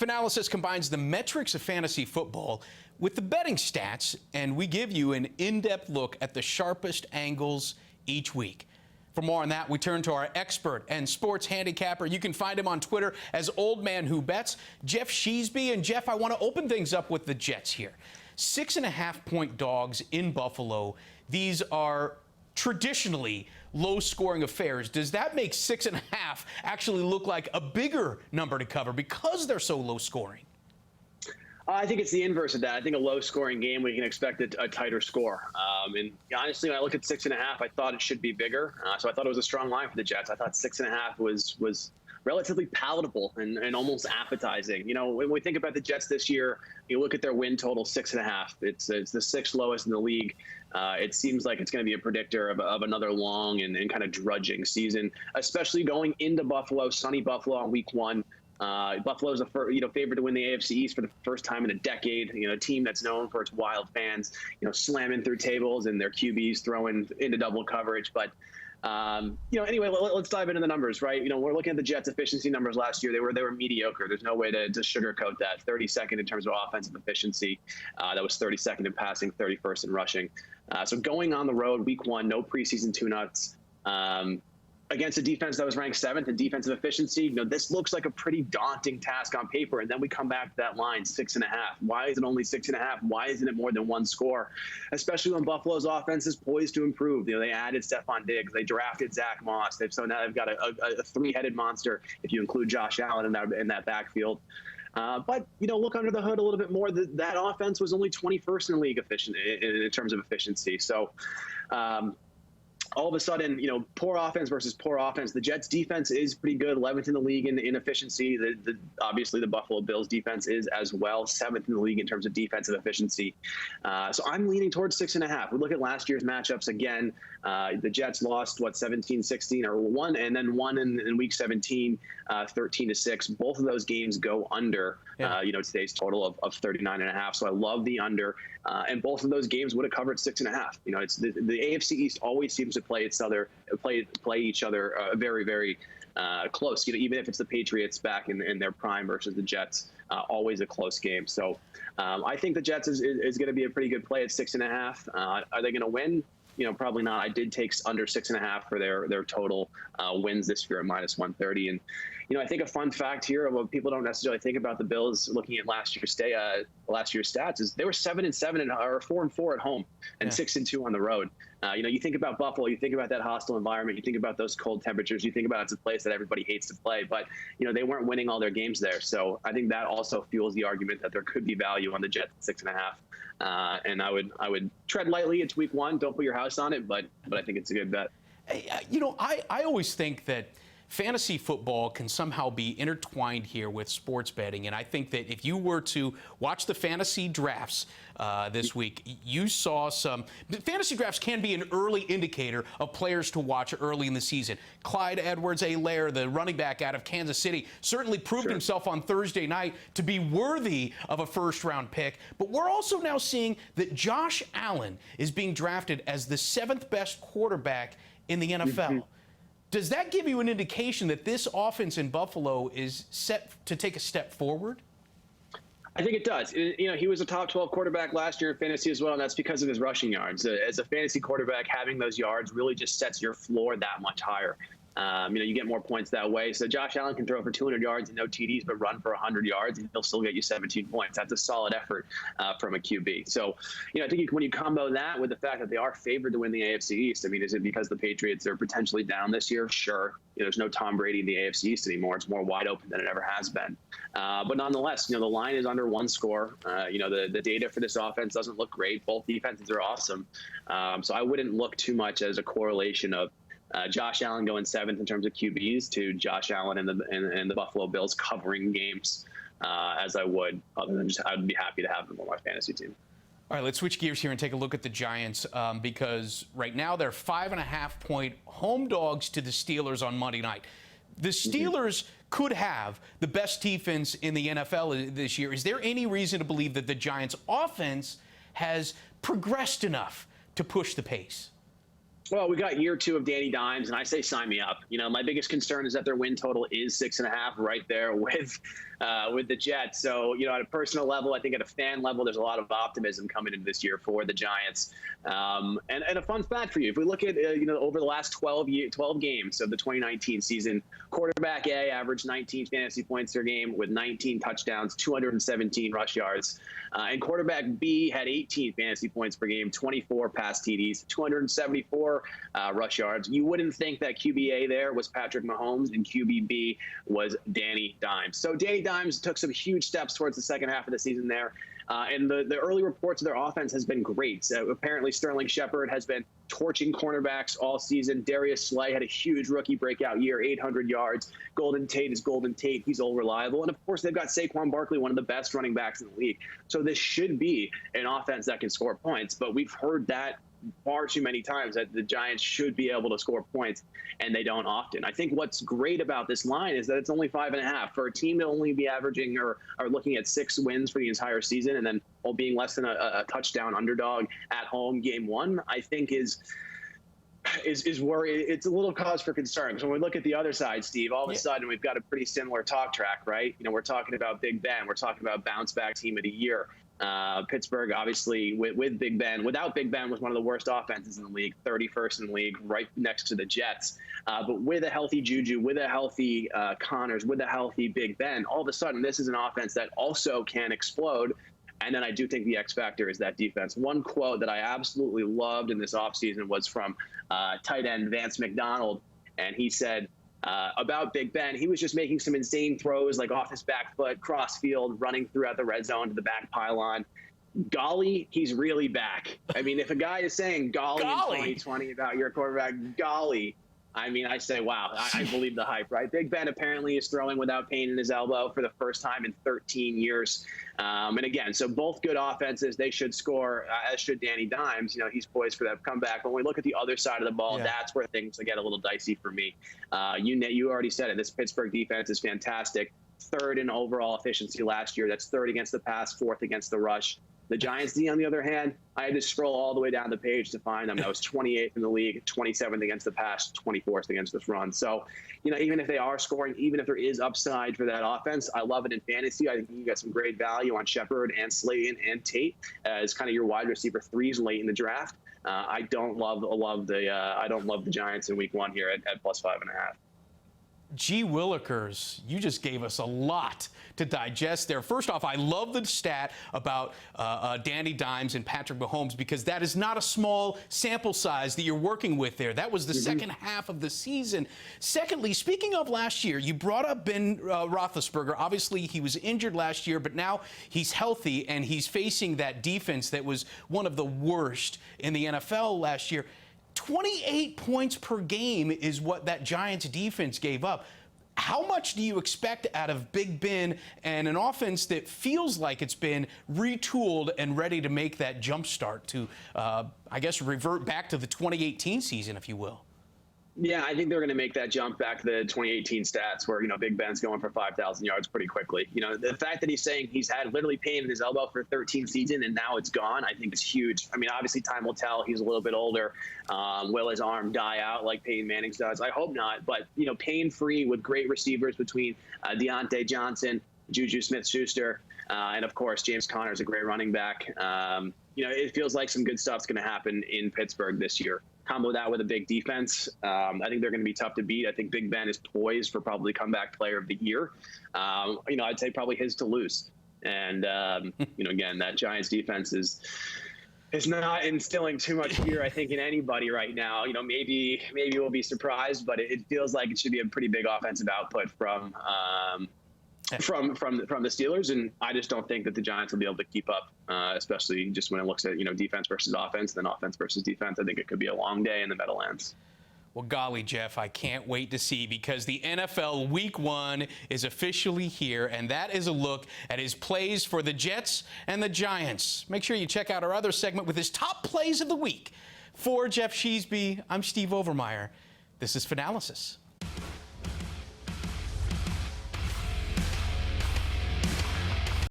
Fanalysis combines the metrics of fantasy football with the betting stats, and we give you an in-depth look at the sharpest angles each week. For more on that, we turn to our expert and sports handicapper. You can find him on Twitter as Old Man Who Bets, Geoff Sheasby. And Geoff, I want to open things up with the Jets here. 6.5-point dogs in Buffalo. These are traditionally low-scoring affairs. Does that make 6.5 actually look like a bigger number to cover because they're so low-scoring? I think it's the inverse of that. I think a low-scoring game, we can expect a tighter score. And honestly, when I look at 6.5, I thought it should be bigger. So I thought it was a strong line for the Jets. I thought 6.5 was relatively palatable and almost appetizing. You know, when we think about the Jets this year, you look at their win total, 6.5. It's the sixth lowest in the league. It seems like it's going to be a predictor of another long and kind of drudging season, especially going into Buffalo, sunny Buffalo on week 1. Buffalo's favored to win the AFC East for the first time in a decade. You know, a team that's known for its wild fans, slamming through tables and their QBs throwing into double coverage. But anyway, let's dive into the numbers, right? We're looking at the Jets' efficiency numbers last year. They were mediocre. There's no way to sugarcoat that. 32nd in terms of offensive efficiency. That was 32nd in passing, 31st in rushing. So going on the road, week 1, no preseason tune-ups. Against a defense that was ranked 7th in defensive efficiency, this looks like a pretty daunting task on paper. And then we come back to that line, 6.5. Why is it only 6.5? Why isn't it more than one score? Especially when Buffalo's offense is poised to improve. They added Stephon Diggs. They drafted Zach Moss. So now they've got a three-headed monster if you include Josh Allen in that backfield. But, look under the hood a little bit more. That offense was only 21st in the league in terms of efficiency. So, all of a sudden, poor offense versus poor offense. The Jets' defense is pretty good, 11th in the league in efficiency. Obviously, the Buffalo Bills' defense is as well, 7th in the league in terms of defensive efficiency. So I'm leaning towards 6.5. We look at last year's matchups again. The Jets lost, 17-16 or won, and then won in week 17, 13-6. Both of those games go under, today's total of 39.5. So I love the under. And both of those games would have covered 6.5. It's the AFC East always seems to play each other very, very close. Even if it's the Patriots back in their prime versus the Jets, always a close game. So I think the Jets is going to be a pretty good play at 6.5. Are they going to win? Probably not. I did take under 6.5 for their total wins this year at -130. And I think a fun fact here of what people don't necessarily think about the Bills looking at last year's stats is they were 7-7 or 4-4 at home and 6-2 on the road. You think about Buffalo, you think about that hostile environment, you think about those cold temperatures, you think about it's a place that everybody hates to play, but they weren't winning all their games there. So I think that also fuels the argument that there could be value on the Jets at 6.5. And I would tread lightly. It's week 1. Don't put your house on it, but I think it's a good bet. I always think that fantasy football can somehow be intertwined here with sports betting, and I think that if you were to watch the fantasy drafts this week, you saw fantasy drafts can be an early indicator of players to watch early in the season. Clyde Edwards-Helaire, the running back out of Kansas City, certainly proved himself on Thursday night to be worthy of a first-round pick, but we're also now seeing that Josh Allen is being drafted as the 7th best quarterback in the NFL. Does that give you an indication that this offense in Buffalo is set to take a step forward? I think it does. He was a top 12 quarterback last year in fantasy as well, and that's because of his rushing yards. As a fantasy quarterback, having those yards really just sets your floor that much higher. You get more points that way. So Josh Allen can throw for 200 yards and no TDs, but run for 100 yards, and he'll still get you 17 points. That's a solid effort from a QB. So, I think when you combo that with the fact that they are favored to win the AFC East, is it because the Patriots are potentially down this year? Sure. There's no Tom Brady in the AFC East anymore. It's more wide open than it ever has been. But nonetheless, the line is under one score. The data for this offense doesn't look great. Both defenses are awesome. So I wouldn't look too much as a correlation of Josh Allen going 7th in terms of QBs to Josh Allen and the Buffalo Bills covering games as I would. Other than I'd be happy to have them on my fantasy team. All right, let's switch gears here and take a look at the Giants because right now they're 5.5-point home dogs to the Steelers on Monday night. The Steelers could have the best defense in the NFL this year. Is there any reason to believe that the Giants' offense has progressed enough to push the pace? Well, we got year 2 of Danny Dimes, and I say sign me up. My biggest concern is that their win total is 6.5, right there with the Jets. So, at a personal level, I think at a fan level, there's a lot of optimism coming into this year for the Giants. And a fun fact for you: if we look at over the last 12 games of the 2019 season, quarterback A averaged 19 fantasy points per game with 19 touchdowns, 217 rush yards, and quarterback B had 18 fantasy points per game, 24 pass TDs, 274 rush yards. You wouldn't think that QB A there was Patrick Mahomes and QB B was Danny Dimes. So Danny Dimes took some huge steps towards the second half of the season there. And the early reports of their offense has been great. Apparently, Sterling Shepard has been torching cornerbacks all season. Darius Slay had a huge rookie breakout year, 800 yards. Golden Tate is Golden Tate. He's all reliable. And, of course, they've got Saquon Barkley, one of the best running backs in the league. So this should be an offense that can score points. But we've heard that far too many times, that the Giants should be able to score points, and they don't often. I think what's great about this line is that it's only 5.5. For a team to only be averaging or looking at 6 wins for the entire season, and then being less than a touchdown underdog at home game 1, I think is worry. It's a little cause for concern. So when we look at the other side, Steve, all of a sudden we've got a pretty similar talk track, right? We're talking about Big Ben. We're talking about bounce back team of the year. Pittsburgh, obviously, with Big Ben. Without Big Ben, was one of the worst offenses in the league, 31st in the league, right next to the Jets. But with a healthy Juju, with a healthy Connors, with a healthy Big Ben, all of a sudden this is an offense that also can explode. And then I do think the X factor is that defense. One quote that I absolutely loved in this offseason was from tight end Vance McDonald, and he said, about Big Ben, he was just making some insane throws, like off his back foot, cross field, running throughout the red zone to the back pylon. Golly, he's really back. I mean, if a guy is saying golly in 2020 about your quarterback, golly, I mean, I say, wow, I believe the hype, right? Big Ben apparently is throwing without pain in his elbow for the first time in 13 years. And again, so both good offenses, they should score, as should Danny Dimes. He's poised for that comeback. When we look at the other side of the ball, that's where things get a little dicey for me. You already said it. This Pittsburgh defense is fantastic. 3rd in overall efficiency last year. That's 3rd against the pass, 4th against the rush. The Giants D, on the other hand, I had to scroll all the way down the page to find them. That was 28th in the league, 27th against the pass, 24th against this run. So, even if they are scoring, even if there is upside for that offense, I love it in fantasy. I think you got some great value on Shepard and Slayton and Tate as kind of your wide receiver 3s late in the draft. I don't love the Giants in week 1 here at plus 5.5. Gee Willikers, you just gave us a lot to digest there. First off, I love the stat about Danny Dimes and Patrick Mahomes, because that is not a small sample size that you're working with there. That was the second half of the season. Secondly, speaking of last year, you brought up Ben Roethlisberger. Obviously, he was injured last year, but now he's healthy, and he's facing that defense that was one of the worst in the NFL last year. 28 points per game is what that Giants defense gave up. How much do you expect out of Big Ben and an offense that feels like it's been retooled and ready to make that jump start to, I guess, revert back to the 2018 season, if you will? Yeah, I think they're going to make that jump back to the 2018 stats where, Big Ben's going for 5,000 yards pretty quickly. The fact that he's saying he's had literally pain in his elbow for 13 seasons and now it's gone, I think is huge. I mean, obviously time will tell. He's a little bit older. Will his arm die out like Peyton Manning's does? I hope not. But, pain-free with great receivers between Deontay Johnson, Juju Smith-Schuster, and, of course, James Conner is a great running back. It feels like some good stuff's going to happen in Pittsburgh this year. Combo that with a big defense. I think they're going to be tough to beat. I think Big Ben is poised for probably comeback player of the year. I'd say probably his to lose. And, again, that Giants defense is not instilling too much fear, I think, in anybody right now. Maybe we'll be surprised, but it feels like it should be a pretty big offensive output from the Steelers, and I just don't think that the Giants will be able to keep up, especially just when it looks at defense versus offense, then offense versus defense. I think it could be a long day in the Meadowlands. Well, golly, Geoff, I can't wait to see, because the NFL Week 1 is officially here, and that is a look at his plays for the Jets and the Giants. Make sure you check out our other segment with his top plays of the week. For Geoff Sheasby, I'm Steve Overmyer. This is Fanalysis.